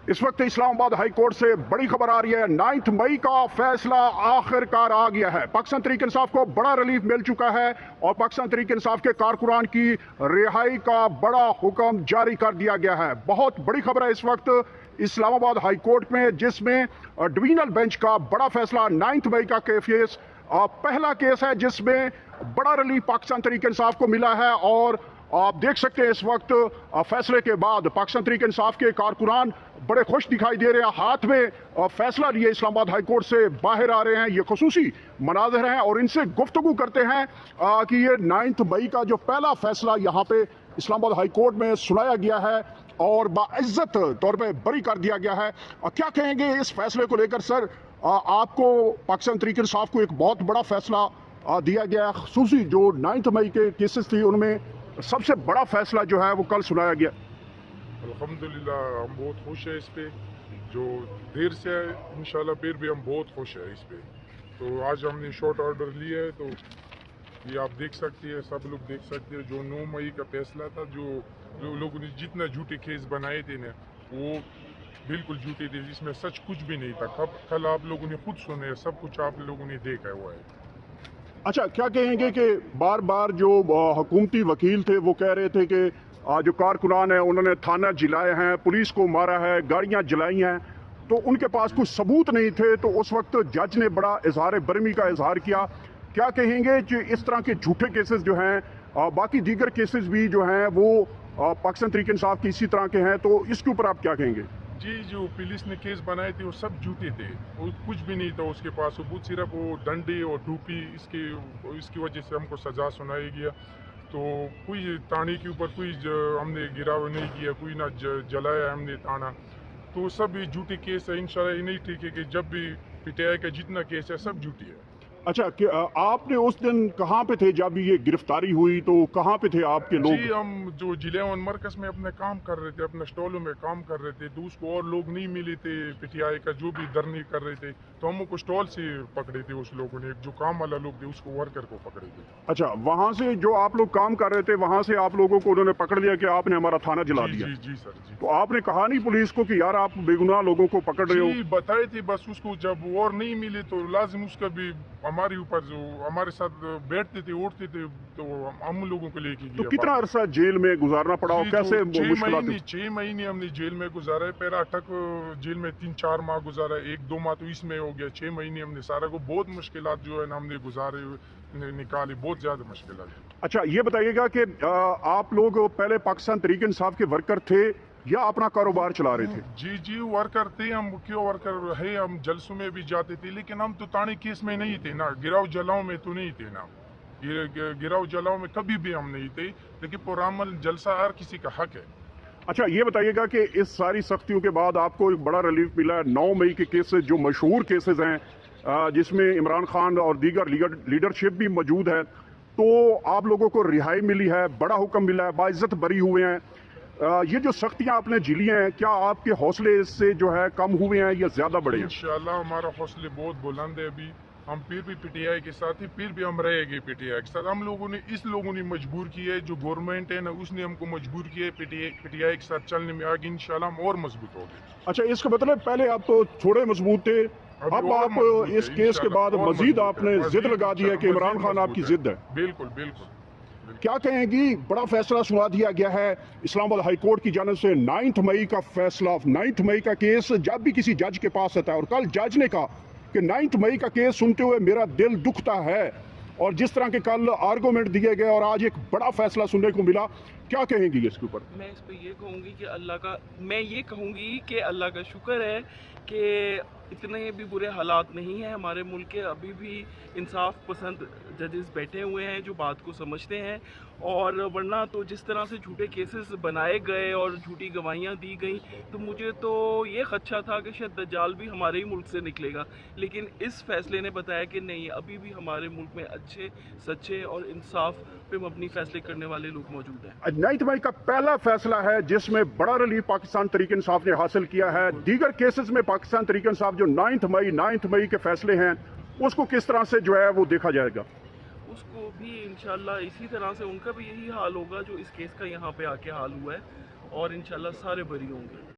इस वक्त Islamabad high court से बड़ी खबर आ रही है। 9 मई का फैसला आखिरकार आ गया है। पाकिस्तान तहरीक इंसाफ को बड़ा रिलीफ मिल चुका है और पाकिस्तान तहरीक इंसाफ के कारकुनान की रिहाई का बड़ा हुक्म जारी कर दिया गया है। बहुत बड़ी खबर है इस वक्त इस्लामाबाद हाई कोर्ट में, जिसमें डिवीजनल बेंच का बड़ा फैसला 9 मई का केस पहला केस है जिसमें बड़ा रिलीफ पाकिस्तान तहरीक इंसाफ को मिला है। और आप देख सकते हैं इस वक्त फैसले के बाद पाकिस्तान तहरीक इंसाफ के कारकुनान बड़े खुश दिखाई दे रहे हैं। हाथ में फैसला लिए इस्लामाबाद हाई कोर्ट से बाहर आ रहे हैं। ये खुसूसी मनाज़िर हैं और इनसे गुफ्तगू करते हैं कि ये 9 मई का जो पहला फैसला यहाँ पे इस्लामाबाद हाई कोर्ट में सुनाया गया है और बाइज्जत तौर पे बरी कर दिया गया है। क्या कहेंगे इस फैसले को लेकर सर? आपको पाकिस्तान तहरीक इंसाफ को एक बहुत बड़ा फैसला दिया गया है। खुसूसी जो 9 मई के केसेस थी उनमें सबसे बड़ा फैसला जो है वो कल सुनाया गया। अल्हम्दुलिल्लाह हम बहुत खुश हैं इस पे, जो देर से है इंशाल्लाह फिर भी हम बहुत खुश हैं इस पे। तो आज हमने शॉर्ट ऑर्डर लिया है, तो ये आप देख सकते हैं, सब लोग देख सकते हैं। जो 9 मई का फैसला था, जो लोगों ने जितना झूठे केस बनाए थे ना, वो बिल्कुल झूठे थे, जिसमें सच कुछ भी नहीं था। कल आप लोगों ने खुद सुने, सब कुछ आप लोगों ने देखा हुआ है। अच्छा, क्या कहेंगे कि बार बार जो हुकूमती वकील थे वो कह रहे थे कि जो कारकुनान है उन्होंने थाना जलाए हैं, पुलिस को मारा है, गाड़ियां जलाई हैं, तो उनके पास कुछ सबूत नहीं थे। तो उस वक्त जज ने बड़ा इजहार बरमी का इजहार किया। क्या कहेंगे कि इस तरह के झूठे केसेस जो हैं, बाकी दीगर केसेस भी जो हैं वो पाकिस्तान तहरीक इंसाफ की इसी तरह के हैं, तो इसके ऊपर आप क्या कहेंगे? जी, जो पुलिस ने केस बनाए थे वो सब झूठे थे, वो कुछ भी नहीं था उसके पास। वो सिर्फ वो डंडे और टोपी, इसकी वजह से हमको सज़ा सुनाई गया। तो कोई ताने के ऊपर कोई हमने गिराव नहीं किया, कोई ना जलाया हमने ताना। तो सब ये झूठे केस है। इंशाल्लाह ये नहीं ठीक है कि जब भी पीटीआई का जितना केस है सब झूठी है। अच्छा, कि आपने उस दिन कहाँ पे थे जब ये गिरफ्तारी हुई? तो कहाँ पे थे आपके लोग? जी, हम जो जिले मरकज में अपने काम कर रहे थे, अपने स्टॉलों में काम कर रहे थे, तो उसको और लोग नहीं मिले थे पीटीआई का, जो भी धरने कर रहे थे, तो हमको स्टॉल से पकड़े थे उस लोगों ने। जो काम वाला लोग थे उसको वर्कर को पकड़े थे। अच्छा, वहाँ से जो आप लोग काम कर रहे थे वहाँ से आप लोगों को उन्होंने पकड़ लिया कि आपने हमारा थाना जला दिया? जी सर जी। तो आपने कहा नहीं पुलिस को कि यार आप बेगुनाह लोगों को पकड़ रहे हो? जी बताए थे, बस उसको जब और नहीं मिले तो लाजिम उसका भी हमारे ऊपर, जो हमारे साथ बैठते थे उठते थे, तो हम लोगों को लेके गया। तो कितना अरसा जेल में गुजारना पड़ा और कैसे मुश्किलात? 6 महीने हमने जेल में गुजारा है। पहला अटक जेल में 3-4 माह गुजारा है, 1-2 माह तो इसमें हो गया। 6 महीने हमने सारा को बहुत मुश्किलात जो है ना हमने गुजारे निकाली, बहुत ज्यादा मुश्किलात। अच्छा, ये बताइएगा कि आप लोग पहले पाकिस्तान तहरीक इंसाफ के वर्कर थे या अपना कारोबार चला रहे थे? जी वर्कर थे हम। क्यों वर्कर है, हम जलसों में भी जाते थे, लेकिन हम तो ताने केस में नहीं थे ना, गिराव जलाओं में तो नहीं थे ना। गिराव जलाओं में कभी भी हम नहीं थे, लेकिन पुरामल जलसा हर किसी का हक है। अच्छा, ये बताइएगा कि इस सारी सख्तियों के बाद आपको एक बड़ा रिलीफ मिला है। 9 मई के केसेस जो मशहूर केसेस हैं, जिसमें इमरान खान और दीगर लीडरशिप भी मौजूद है, तो आप लोगों को रिहाई मिली है, बड़ा हुक्म मिला है, बाइज्जत बरी हुए हैं। ये जो सख्तियां आपने झेली हैं, क्या आपके हौसले इससे जो है कम हुए हैं या ज्यादा बढ़े हैं? इंशाल्लाह हमारा हौसले बहुत बुलंद है। अभी हम फिर भी पीटीआई के साथ ही, फिर भी हम रहेंगे पीटीआई के साथ। हम लोगों ने, इस लोगों ने मजबूर किया है, जो गवर्नमेंट है ना उसने हमको मजबूर किया है पीटीआई के साथ चलने में। आगे इंशाल्लाह हम और मजबूत होंगे। अच्छा, इसका मतलब पहले आप तो थोड़े मजबूत थे, अब आप इस केस के बाद मजीद आपने जिद लगा दी है कि इमरान खान आपकी जिद है। बिल्कुल बिल्कुल। क्या कहेंगी? बड़ा फैसला सुना दिया गया है इस्लामाबाद हाई कोर्ट की जानिब से। 9 मई का फैसला, 9 मई का केस जब भी किसी जज के पास आता है, और कल जज ने कहा कि 9 मई का केस सुनते हुए मेरा दिल दुखता है, और जिस तरह के कल आर्गूमेंट दिए गए और आज एक बड़ा फैसला सुनने को मिला, क्या कहेंगी इसके ऊपर? मैं इस पे ये कहूँगी कि अल्लाह का शुक्र है कि इतने भी बुरे हालात नहीं हैं हमारे मुल्क के। अभी भी इंसाफ पसंद जजेस बैठे हुए हैं जो बात को समझते हैं, और वरना तो जिस तरह से झूठे केसेस बनाए गए और झूठी गवाहियाँ दी गई, तो मुझे तो ये खदशा था कि शायद दज्जाल भी हमारे ही मुल्क से निकलेगा। लेकिन इस फैसले ने बताया कि नहीं, अभी भी हमारे मुल्क में अच्छे, सच्चे और इंसाफ पे मबनी फैसले करने वाले लोग मौजूद हैं। 9 मई का पहला फैसला है जिसमें बड़ा रिलीफ पाकिस्तान तहरीक इंसाफ ने हासिल किया है। दीगर केसेस में पाकिस्तान तहरीक इंसाफ जो 9 मई के फैसले हैं, उसको किस तरह से जो है वो देखा जाएगा? उसको भी इंशाल्लाह इसी तरह से उनका भी यही हाल होगा जो इस केस का यहाँ पे आके हाल हुआ है, और इंशाल्लाह सारे बरी होंगे।